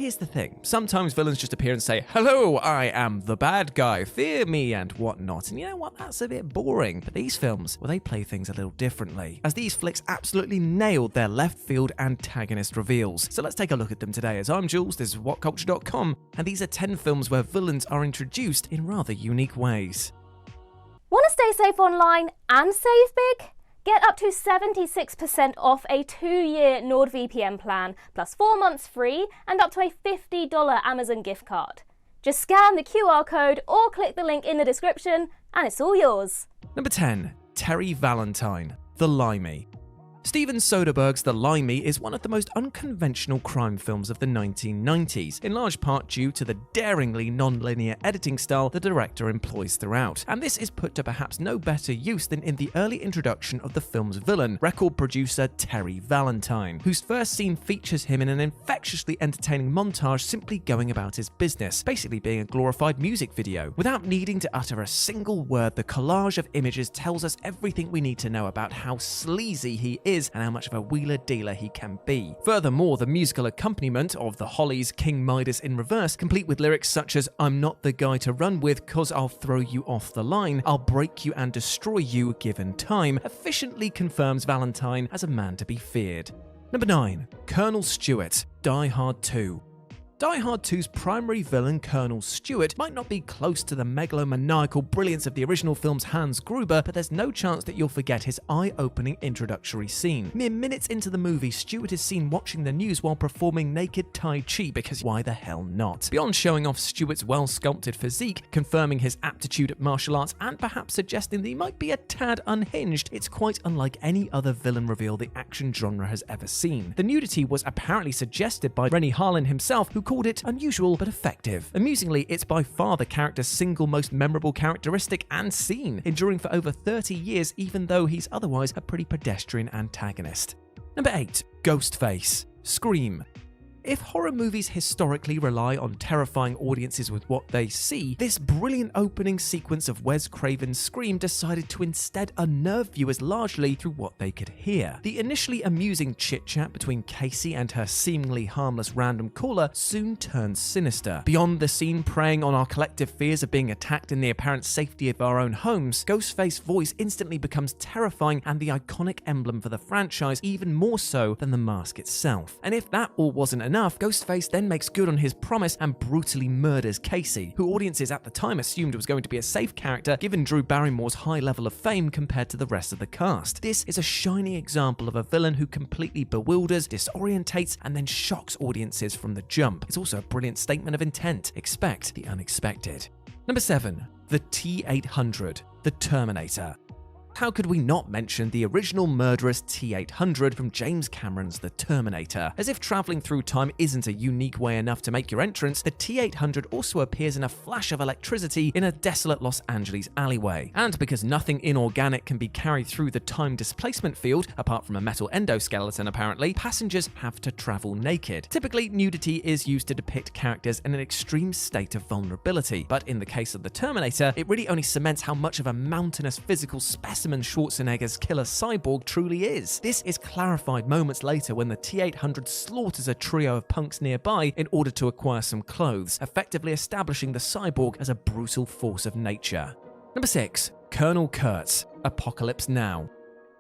here's the thing. Sometimes villains just appear and say, "Hello, I am the bad guy, fear me," and whatnot. And you know what? That's a bit boring. But these films, well, they play things a little differently, as these flicks absolutely nailed their left field antagonist reveals. So let's take a look at them today. As I'm Jules, this is Whatculture.com, and these are 10 films where villains are introduced in rather unique ways. Want to stay safe online and save big? Get up to 76% off a 2-year NordVPN plan, plus 4 months free and up to a $50 Amazon gift card. Just scan the QR code or click the link in the description and it's all yours. Number 10. Terry Valentine, The Limey. Steven Soderbergh's The Limey is one of the most unconventional crime films of the 1990s, in large part due to the daringly non-linear editing style the director employs throughout. And this is put to perhaps no better use than in the early introduction of the film's villain, record producer Terry Valentine, whose first scene features him in an infectiously entertaining montage simply going about his business, basically being a glorified music video. Without needing to utter a single word, the collage of images tells us everything we need to know about how sleazy he is and how much of a wheeler dealer he can be. Furthermore, the musical accompaniment of the Hollies' King Midas in reverse, complete with lyrics such as "I'm not the guy to run with 'cause I'll throw you off the line, I'll break you and destroy you given time," efficiently confirms Valentine as a man to be feared. Number 9. Colonel Stewart, Die Hard 2. Die Hard 2's primary villain, Colonel Stewart, might not be close to the megalomaniacal brilliance of the original film's Hans Gruber, but there's no chance that you'll forget his eye-opening introductory scene. Mere minutes into the movie, Stewart is seen watching the news while performing naked Tai Chi, because why the hell not? Beyond showing off Stewart's well-sculpted physique, confirming his aptitude at martial arts, and perhaps suggesting that he might be a tad unhinged, it's quite unlike any other villain reveal the action genre has ever seen. The nudity was apparently suggested by Rennie Harlin himself, who called it unusual but effective. Amusingly, it's by far the character's single most memorable characteristic and scene, enduring for over 30 years even though he's otherwise a pretty pedestrian antagonist. Number 8. Ghostface, Scream. If horror movies historically rely on terrifying audiences with what they see, this brilliant opening sequence of Wes Craven's Scream decided to instead unnerve viewers largely through what they could hear. The initially amusing chit-chat between Casey and her seemingly harmless random caller soon turns sinister. Beyond the scene preying on our collective fears of being attacked in the apparent safety of our own homes, Ghostface's voice instantly becomes terrifying and the iconic emblem for the franchise, even more so than the mask itself. And if that all wasn't enough, Ghostface then makes good on his promise and brutally murders Casey, who audiences at the time assumed was going to be a safe character given Drew Barrymore's high level of fame compared to the rest of the cast. This is a shining example of a villain who completely bewilders, disorientates, and then shocks audiences from the jump. It's also a brilliant statement of intent. Expect the unexpected. Number 7. The T-800, The Terminator. How could we not mention the original murderous T-800 from James Cameron's The Terminator? As if traveling through time isn't a unique way enough to make your entrance, the T-800 also appears in a flash of electricity in a desolate Los Angeles alleyway. And because nothing inorganic can be carried through the time displacement field, apart from a metal endoskeleton apparently, passengers have to travel naked. Typically, nudity is used to depict characters in an extreme state of vulnerability, but in the case of The Terminator, it really only cements how much of a mountainous physical specimen Schwarzenegger's killer cyborg truly is. This is clarified moments later when the T-800 slaughters a trio of punks nearby in order to acquire some clothes, effectively establishing the cyborg as a brutal force of nature. Number 6. Colonel Kurtz, Apocalypse Now.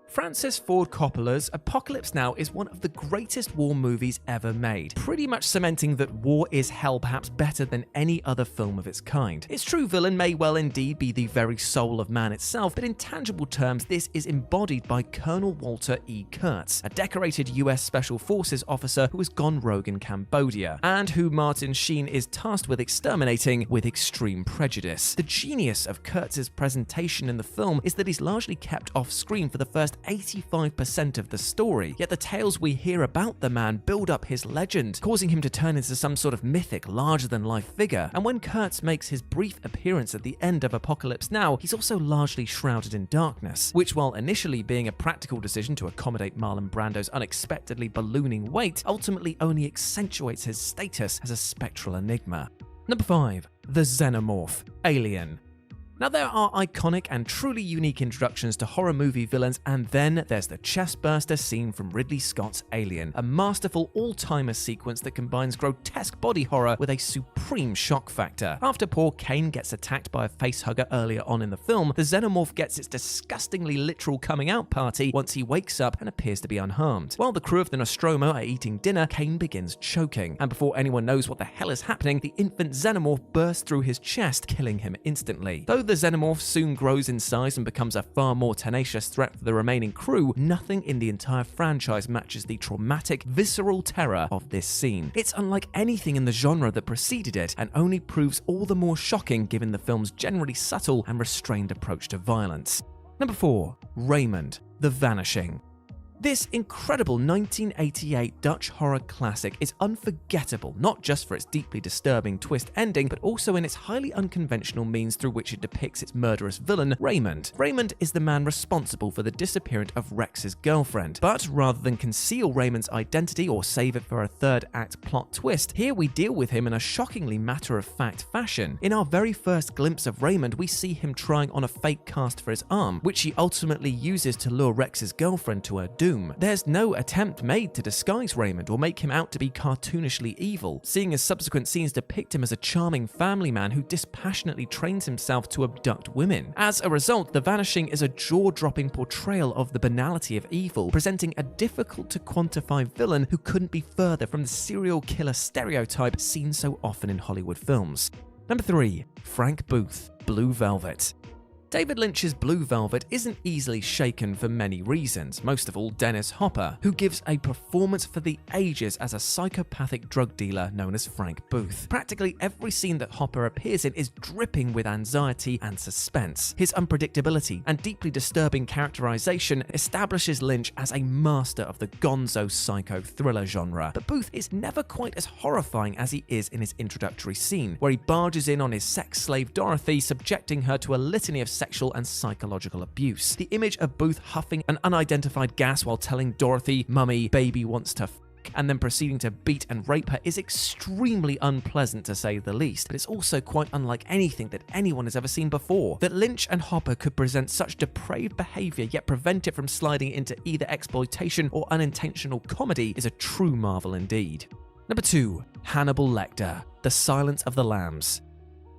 Francis Ford Coppola's Apocalypse Now is one of the greatest war movies ever made, pretty much cementing that war is hell perhaps better than any other film of its kind. Its true villain may well indeed be the very soul of man itself, but in tangible terms this is embodied by Colonel Walter E. Kurtz, a decorated US Special Forces officer who has gone rogue in Cambodia, and who Martin Sheen is tasked with exterminating with extreme prejudice. The genius of Kurtz's presentation in the film is that he's largely kept off screen for the first 85% of the story, yet the tales we hear about the man build up his legend, causing him to turn into some sort of mythic, larger-than-life figure. And when Kurtz makes his brief appearance at the end of Apocalypse Now, he's also largely shrouded in darkness, which, while initially being a practical decision to accommodate Marlon Brando's unexpectedly ballooning weight, ultimately only accentuates his status as a spectral enigma. Number 5. The Xenomorph Alien. Now, there are iconic and truly unique introductions to horror movie villains, and then there's the chestburster scene from Ridley Scott's Alien, a masterful all-timer sequence that combines grotesque body horror with a supreme shock factor. After poor Kane gets attacked by a facehugger earlier on in the film, the Xenomorph gets its disgustingly literal coming-out party once he wakes up and appears to be unharmed. While the crew of the Nostromo are eating dinner, Kane begins choking, and before anyone knows what the hell is happening, the infant Xenomorph bursts through his chest, killing him instantly. Though the Xenomorph soon grows in size and becomes a far more tenacious threat for the remaining crew, nothing in the entire franchise matches the traumatic, visceral terror of this scene. It's unlike anything in the genre that preceded it, and only proves all the more shocking given the film's generally subtle and restrained approach to violence. Number 4. Raymond The Vanishing. This incredible 1988 Dutch horror classic is unforgettable, not just for its deeply disturbing twist ending, but also in its highly unconventional means through which it depicts its murderous villain, Raymond. Raymond is the man responsible for the disappearance of Rex's girlfriend. But rather than conceal Raymond's identity or save it for a third act plot twist, here we deal with him in a shockingly matter-of-fact fashion. In our very first glimpse of Raymond, we see him trying on a fake cast for his arm, which he ultimately uses to lure Rex's girlfriend to her doom. There's no attempt made to disguise Raymond or make him out to be cartoonishly evil, seeing as subsequent scenes depict him as a charming family man who dispassionately trains himself to abduct women. As a result, The Vanishing is a jaw-dropping portrayal of the banality of evil, presenting a difficult-to-quantify villain who couldn't be further from the serial killer stereotype seen so often in Hollywood films. Number 3. Frank Booth, Blue Velvet. David Lynch's Blue Velvet isn't easily shaken for many reasons, most of all Dennis Hopper, who gives a performance for the ages as a psychopathic drug dealer known as Frank Booth. Practically every scene that Hopper appears in is dripping with anxiety and suspense. His unpredictability and deeply disturbing characterization establishes Lynch as a master of the gonzo psycho thriller genre, but Booth is never quite as horrifying as he is in his introductory scene, where he barges in on his sex slave Dorothy, subjecting her to a litany of sexual and psychological abuse. The image of Booth huffing an unidentified gas while telling Dorothy, "Mummy, baby wants to and then proceeding to beat and rape her is extremely unpleasant to say the least, but it's also quite unlike anything that anyone has ever seen before. That Lynch and Hopper could present such depraved behavior yet prevent it from sliding into either exploitation or unintentional comedy is a true marvel indeed. Number 2. Hannibal Lecter, The Silence of the Lambs.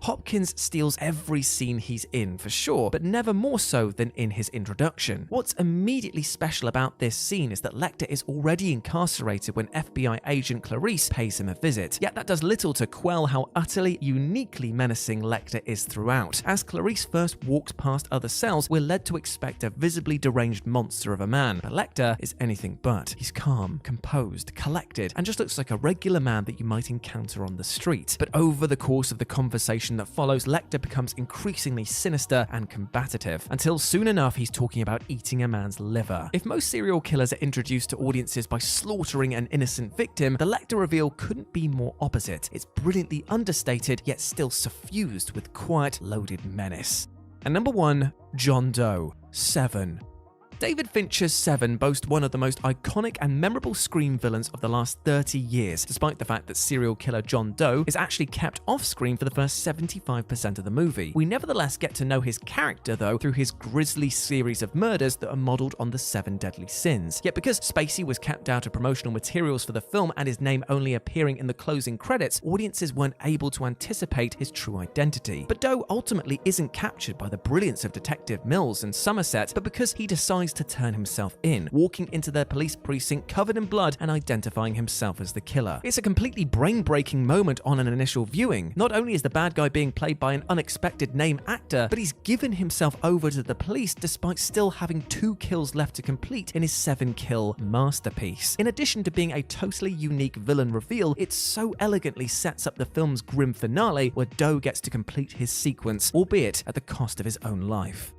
Hopkins steals every scene he's in for sure, but never more so than in his introduction. What's immediately special about this scene is that Lecter is already incarcerated when FBI agent Clarice pays him a visit, yet that does little to quell how utterly, uniquely menacing Lecter is throughout. As Clarice first walks past other cells, we're led to expect a visibly deranged monster of a man, but Lecter is anything but. He's calm, composed, collected, and just looks like a regular man that you might encounter on the street. But over the course of the conversation that follows, Lecter becomes increasingly sinister and combative, until soon enough he's talking about eating a man's liver. If most serial killers are introduced to audiences by slaughtering an innocent victim, the Lecter reveal couldn't be more opposite. It's brilliantly understated, yet still suffused with quiet, loaded menace. And number 1, John Doe, Seven. David Fincher's Seven boasts one of the most iconic and memorable screen villains of the last 30 years, despite the fact that serial killer John Doe is actually kept off screen for the first 75% of the movie. We nevertheless get to know his character, though, through his grisly series of murders that are modeled on the 7 deadly sins. Yet because Spacey was kept out of promotional materials for the film and his name only appearing in the closing credits, audiences weren't able to anticipate his true identity. But Doe ultimately isn't captured by the brilliance of Detective Mills and Somerset, but because he decides to turn himself in, walking into their police precinct covered in blood and identifying himself as the killer. It's a completely brain-breaking moment on an initial viewing. Not only is the bad guy being played by an unexpected name actor, but he's given himself over to the police despite still having 2 kills left to complete in his 7-kill masterpiece. In addition to being a totally unique villain reveal, it so elegantly sets up the film's grim finale where Doe gets to complete his sequence, albeit at the cost of his own life.